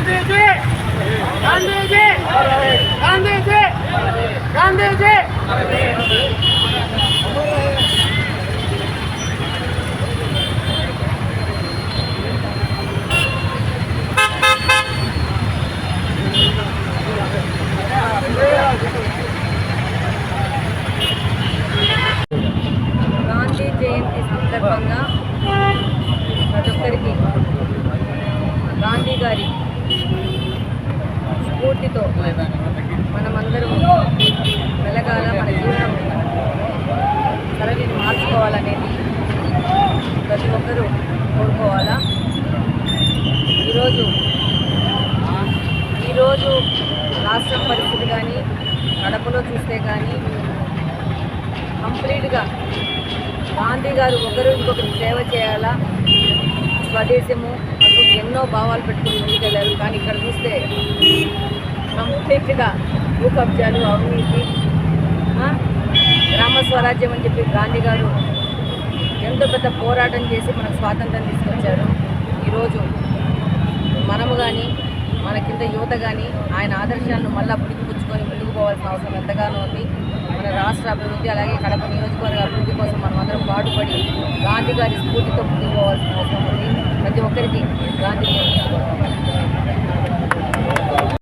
गांधीजी गांधीजी गांधीजी गांधीजी గాంధీ జయంతి సందర్భంగా ప్రతి ఒక్కరికి గాంధీ గారి స్ఫూర్తితో మనమందరం వెలగాల, మన జీవనం సరళిని మార్చుకోవాలనేది ప్రతి ఒక్కరూ కోరుకోవాలా. ఈరోజు రాష్ట్రం పరిస్థితి కానీ కడపలో చూస్తే కానీ కంప్లీట్గా గాంధీ గారు ఒకరు ఇంకొకరికి సేవ చేయాలా, స్వదేశము అంటూ ఎన్నో భావాలు పెట్టుకుని ముందుకెళ్ళారు. కానీ ఇక్కడ చూస్తే కంప్లీట్గా భూ కబ్జాలు, అవినీతి, గ్రామ స్వరాజ్యం అని చెప్పి గాంధీ గారు ఎంతో పెద్ద పోరాటం చేసి మనకు స్వాతంత్రం తీసుకొచ్చారు. ఈరోజు మనము కానీ మన కింద యువత కానీ ఆయన ఆదర్శాలను మళ్ళీ పుట్టుకుపుచ్చుకొని ముందుకు పోవాల్సిన అవసరం ఎంతగానో ఉంది. మన రాష్ట్ర అభివృద్ధి అలాగే కడప నియోజకవర్గ అభివృద్ధి కోసం మనం అందరం పాటుపడి గాంధీ గారి స్ఫూర్తితో ముందుకు పోవాల్సిన అవసరం ఉంది. ప్రతి ఒక్కరికి గాంధీ